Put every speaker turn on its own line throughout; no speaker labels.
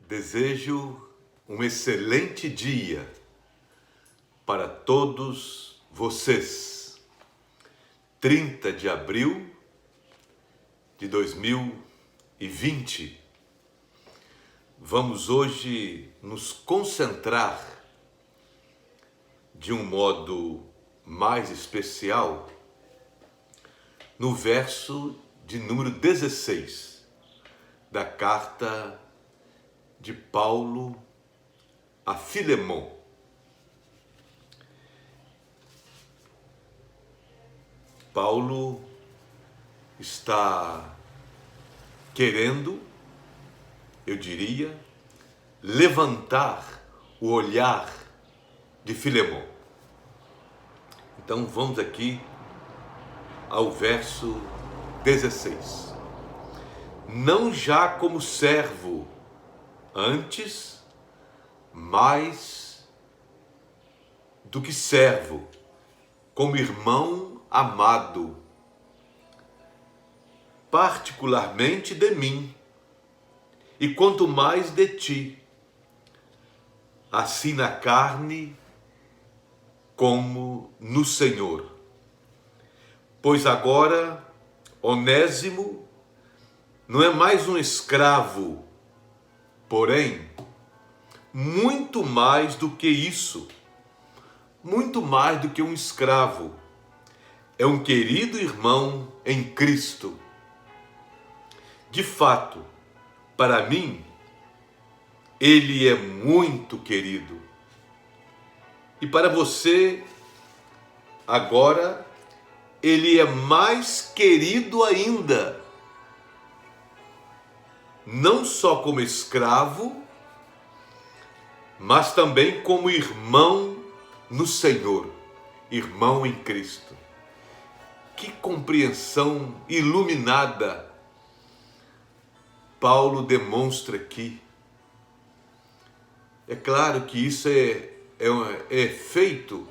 Desejo um excelente dia para todos vocês. 30 de abril de 2020. Vamos hoje nos concentrar de um modo mais especial no verso de número 16 da carta de Paulo a Filemon. Paulo está querendo, eu diria, levantar o olhar de Filemon. Então vamos aqui ao verso 16. Não já como servo, antes, mais do que servo, como irmão amado, particularmente de mim, e quanto mais de ti, assim na carne como no Senhor. Pois agora Onésimo não é mais um escravo, porém, muito mais do que isso, muito mais do que um escravo, é um querido irmão em Cristo. De fato, para mim, ele é muito querido. E para você, agora, ele é mais querido ainda. Não só como escravo, mas também como irmão no Senhor, irmão em Cristo. Que compreensão iluminada Paulo demonstra aqui. É claro que isso é efeito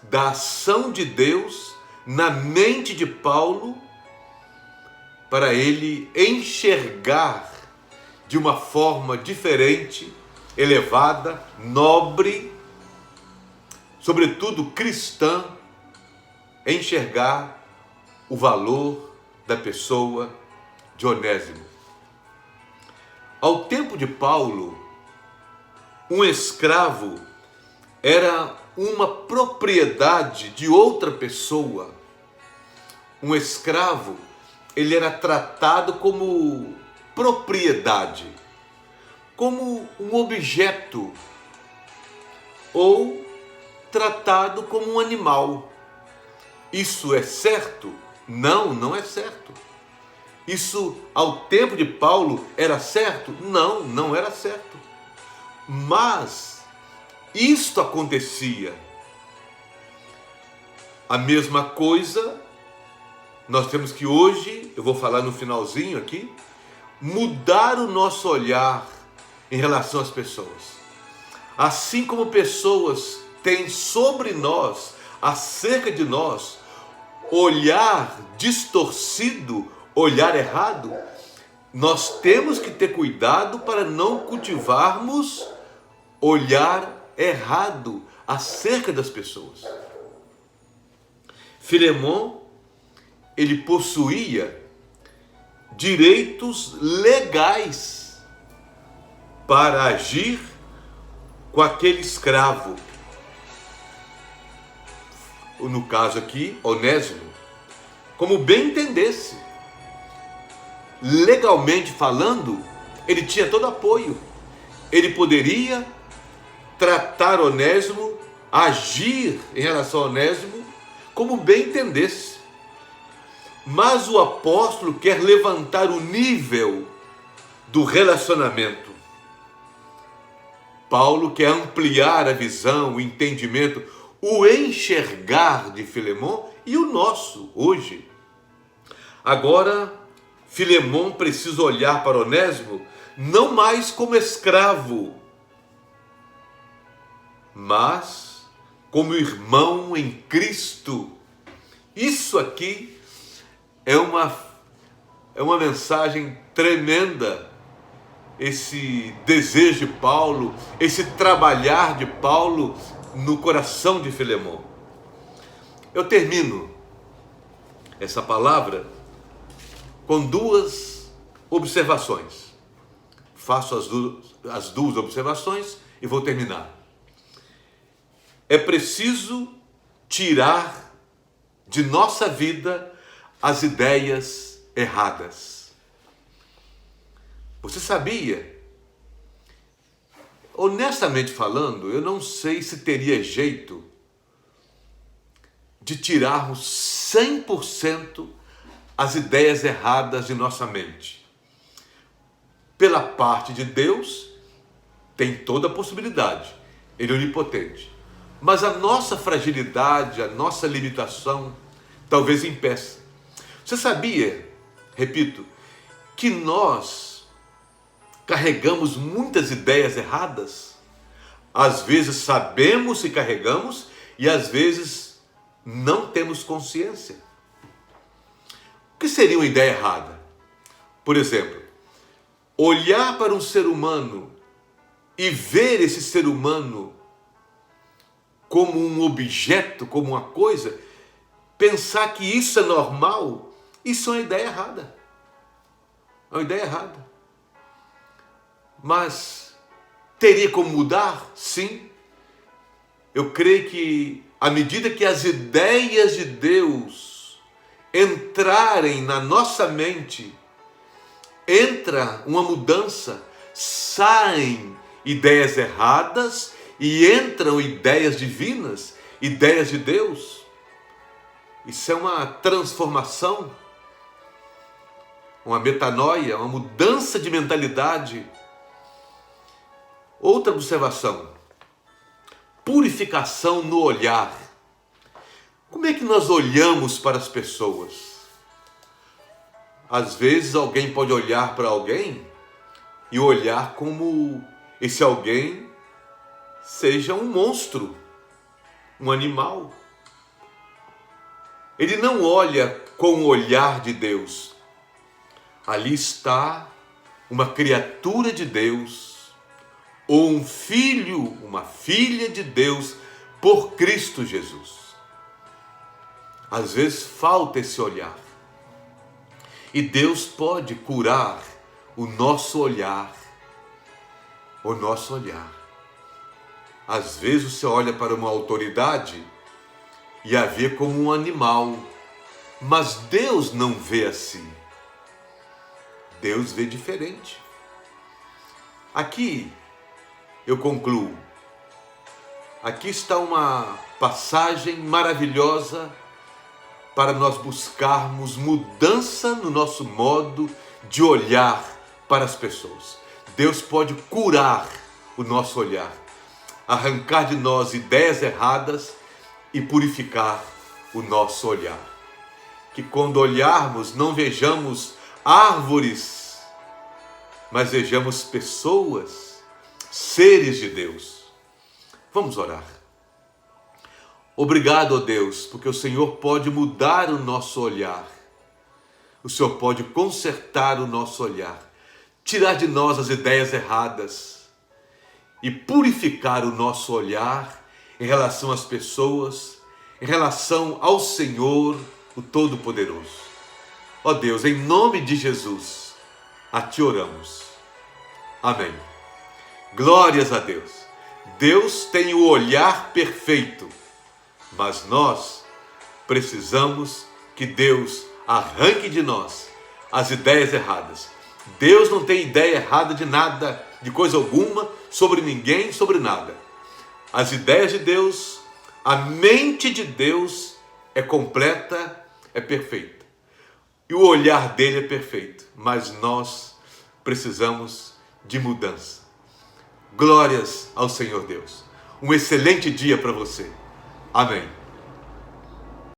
da ação de Deus na mente de Paulo para ele enxergar de uma forma diferente, elevada, nobre, sobretudo cristã, enxergar o valor da pessoa de Onésimo. Ao tempo de Paulo, um escravo era uma propriedade de outra pessoa. Um escravo, ele era tratado como propriedade, como um objeto, ou tratado como um animal. Isso é certo? Não, não é certo. Isso, ao tempo de Paulo, era certo? Não, não era certo. Mas isto acontecia. A mesma coisa, nós temos que hoje, eu vou falar no finalzinho aqui, mudar o nosso olhar em relação às pessoas. Assim como pessoas têm sobre nós, acerca de nós, olhar distorcido, olhar errado, nós temos que ter cuidado para não cultivarmos olhar errado acerca das pessoas. Filemon, ele possuía direitos legais para agir com aquele escravo. No caso aqui, Onésimo, como bem entendesse. Legalmente falando, ele tinha todo apoio. Ele poderia tratar Onésimo, agir em relação a Onésimo, como bem entendesse. Mas o apóstolo quer levantar o nível do relacionamento. Paulo quer ampliar a visão, o entendimento, o enxergar de Filemon e o nosso hoje. Agora, Filemon precisa olhar para Onésimo não mais como escravo, mas como irmão em Cristo. Isso aqui é uma mensagem tremenda esse desejo de Paulo, esse trabalhar de Paulo no coração de Filemão. Eu termino essa palavra com duas observações. Faço as duas observações e vou terminar. É preciso tirar de nossa vida as ideias erradas. Você sabia? Honestamente falando, eu não sei se teria jeito de tirarmos 100% as ideias erradas de nossa mente. Pela parte de Deus, tem toda a possibilidade. Ele é onipotente. Mas a nossa fragilidade, a nossa limitação, talvez impeça. Você sabia, repito, que nós carregamos muitas ideias erradas? Às vezes sabemos que carregamos e às vezes não temos consciência. O que seria uma ideia errada? Por exemplo, olhar para um ser humano e ver esse ser humano como um objeto, como uma coisa, pensar que isso é normal, isso é uma ideia errada. É uma ideia errada. Mas teria como mudar? Sim. Eu creio que à medida que as ideias de Deus entrarem na nossa mente, entra uma mudança, saem ideias erradas e entram ideias divinas, ideias de Deus. Isso é uma transformação, uma metanoia, uma mudança de mentalidade. Outra observação, purificação no olhar. Como é que nós olhamos para as pessoas? Às vezes alguém pode olhar para alguém e olhar como esse alguém seja um monstro, um animal. Ele não olha com o olhar de Deus. Ali está uma criatura de Deus, ou um filho, uma filha de Deus por Cristo Jesus. Às vezes falta esse olhar. E Deus pode curar o nosso olhar. O nosso olhar. Às vezes você olha para uma autoridade e a vê como um animal. Mas Deus não vê assim. Deus vê diferente. Aqui eu concluo. Aqui está uma passagem maravilhosa para nós buscarmos mudança no nosso modo de olhar para as pessoas. Deus pode curar o nosso olhar, arrancar de nós ideias erradas e purificar o nosso olhar. Que quando olharmos não vejamos árvores, mas vejamos pessoas, seres de Deus. Vamos orar. Obrigado, ó Deus, porque o Senhor pode mudar o nosso olhar. O Senhor pode consertar o nosso olhar, tirar de nós as ideias erradas e purificar o nosso olhar em relação às pessoas, em relação ao Senhor, o Todo-Poderoso. Ó Deus, em nome de Jesus, a Ti oramos. Amém. Glórias a Deus. Deus tem o olhar perfeito, mas nós precisamos que Deus arranque de nós as ideias erradas. Deus não tem ideia errada de nada, de coisa alguma, sobre ninguém, sobre nada. As ideias de Deus, a mente de Deus é completa, é perfeita. E o olhar dele é perfeito, mas nós precisamos de mudança. Glórias ao Senhor Deus. Um excelente dia para você. Amém.